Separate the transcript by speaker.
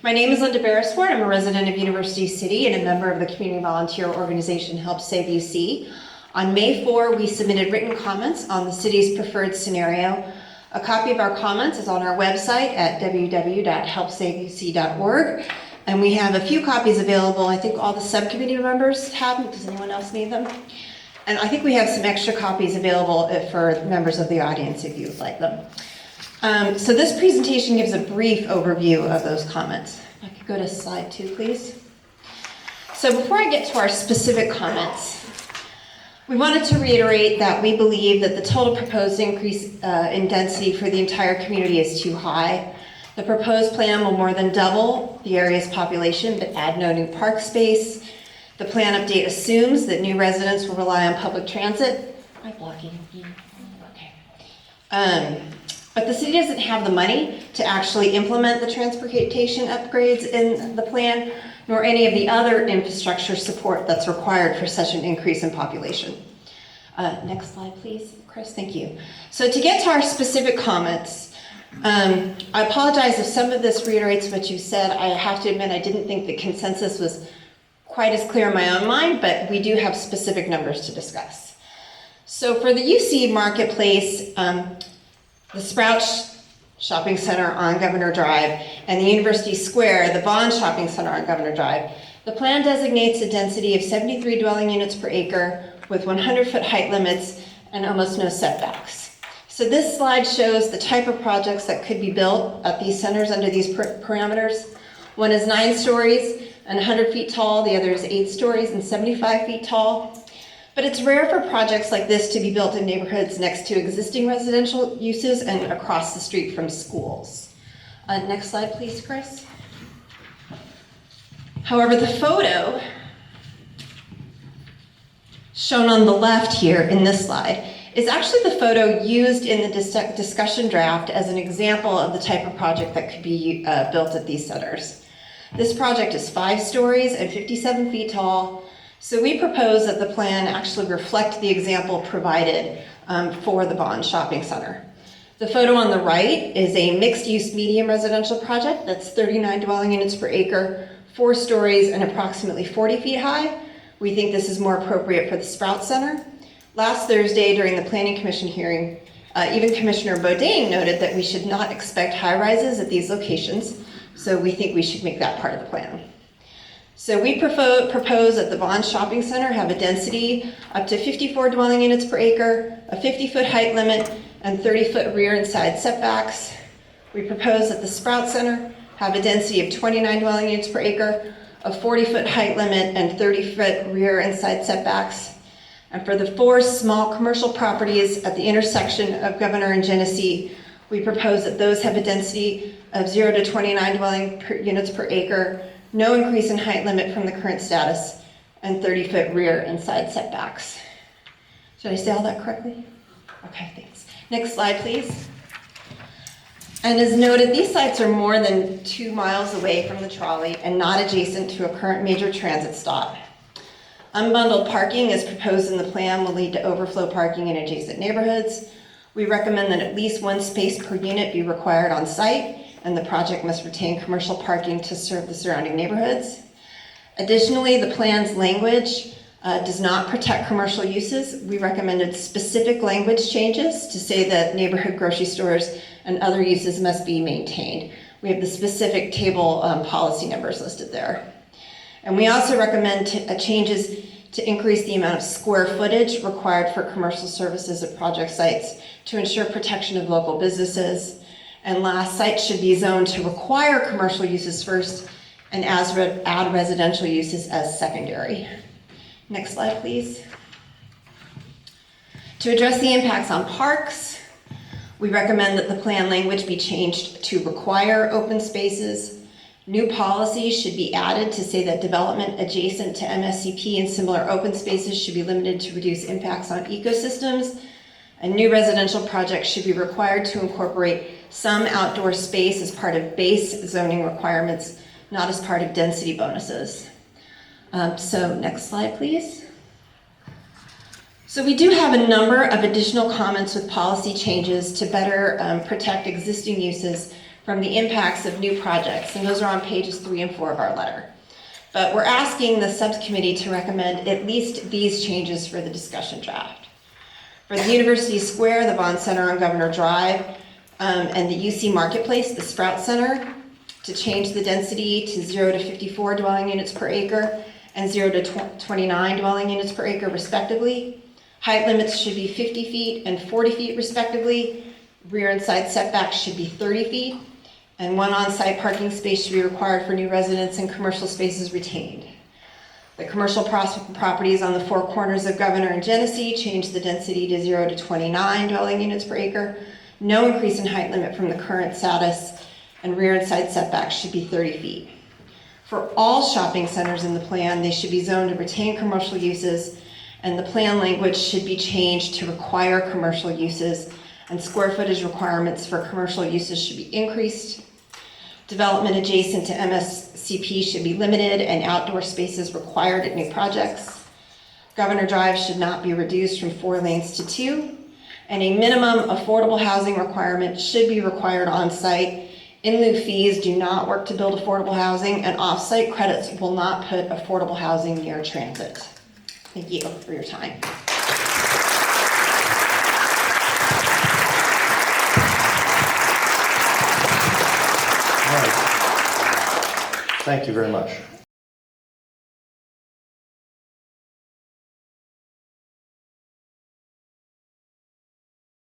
Speaker 1: My name is Linda Beresford. I'm a resident of University City and a member of the community volunteer organization Help Save UC. On May 4, we submitted written comments on the city's preferred scenario. A copy of our comments is on our website at www.helpsaveuc.org. And we have a few copies available. I think all the subcommittee members have them. Does anyone else need them? And I think we have some extra copies available for members of the audience if you would like them. So this presentation gives a brief overview of those comments. If I could go to slide 2, please. So before I get to our specific comments, we wanted to reiterate that we believe that the total proposed increase in density for the entire community is too high. The proposed plan will more than double the area's population, but add no new park space. The plan update assumes that new residents will rely on public transit. Am I blocking? Okay. But the city doesn't have the money to actually implement the transportation upgrades in the plan, nor any of the other infrastructure support that's required for such an increase in population. Next slide, please. Chris, thank you. So to get to our specific comments, I apologize if some of this reiterates what you said. I have to admit I didn't think the consensus was quite as clear in my own mind, but we do have specific numbers to discuss. So for the UC Marketplace, the Sprouts Shopping Center on Governor Drive, and the University Square, the Bond Shopping Center on Governor Drive, the plan designates a density of 73 dwelling units per acre with 100-foot height limits and almost no setbacks. So this slide shows the type of projects that could be built at these centers under these parameters. One is 9 stories and 100 feet tall, the other is 8 stories and 75 feet tall. But it's rare for projects like this to be built in neighborhoods next to existing residential uses and across the street from schools. Next slide, please, Chris. However, the photo shown on the left here in this slide is actually the photo used in the discussion draft as an example of the type of project that could be built at these centers. This project is 5 stories and 57 feet tall. So we propose that the plan actually reflect the example provided for the Bond Shopping Center. The photo on the right is a mixed-use medium residential project that's 39 dwelling units per acre, 4 stories, and approximately 40 feet high. We think this is more appropriate for the Sprouts Center. Last Thursday during the Planning Commission hearing, even Commissioner Boudin noted that we should not expect high-rises at these locations, so we think we should make that part of the plan. So we propose that the Bond Shopping Center have a density up to 54 dwelling units per acre, a 50-foot height limit, and 30-foot rear and side setbacks. We propose that the Sprout Center have a density of 29 dwelling units per acre, a 40-foot height limit, and 30-foot rear and side setbacks. And for the 4 small commercial properties at the intersection of Governor and Genesee, we propose that those have a density of 0 to 29 dwelling units per acre, no increase in height limit from the current status, and 30-foot rear and side setbacks. Did I say all that correctly? Okay, thanks. Next slide, please. And as noted, these sites are more than 2 miles away from the trolley and not adjacent to a current major transit stop. Unbundled parking as proposed in the plan will lead to overflow parking in adjacent neighborhoods. We recommend that at least 1 space per unit be required on site, and the project must retain commercial parking to serve the surrounding neighborhoods. Additionally, the plan's language does not protect commercial uses. We recommended specific language changes to say that neighborhood grocery stores and other uses must be maintained. We have the specific table policy numbers listed there. And we also recommend changes to increase the amount of square footage required for commercial services at project sites to ensure protection of local businesses. And last, sites should be zoned to require commercial uses first and add residential uses as secondary. Next slide, please. To address the impacts on parks, we recommend that the plan language be changed to require open spaces. New policies should be added to say that development adjacent to MSCP and similar open spaces should be limited to reduce impacts on ecosystems. And new residential projects should be required to incorporate some outdoor space as part of base zoning requirements, not as part of density bonuses. So next slide, please. So we do have a number of additional comments with policy changes to better protect existing uses from the impacts of new projects, and those are on pages 3 and 4 of our letter. But we're asking the subcommittee to recommend at least these changes for the discussion draft. For the University Square, the Bond Center on Governor Drive, and the UC Marketplace, the Sprout Center, to change the density to 0 to 54 dwelling units per acre and 0 to 29 dwelling units per acre respectively. Height limits should be 50 feet and 40 feet respectively. Rear and side setbacks should be 30 feet. And one on-site parking space should be required for new residents and commercial spaces retained. The commercial properties on the 4 corners of Governor and Genesee change the density to 0 to 29 dwelling units per acre. No increase in height limit from the current status, and rear and side setbacks should be 30 feet. For all shopping centers in the plan, they should be zoned to retain commercial uses, and the plan language should be changed to require commercial uses, and square footage requirements for commercial uses should be increased. Development adjacent to MSCP should be limited, and outdoor spaces required at new projects. Governor Drive should not be reduced from 4 lanes to 2, and a minimum affordable housing requirement should be required on site. In lieu fees do not work to build affordable housing, and off-site credits will not put affordable housing near transit. Thank you for your time.
Speaker 2: All right. Thank you very much.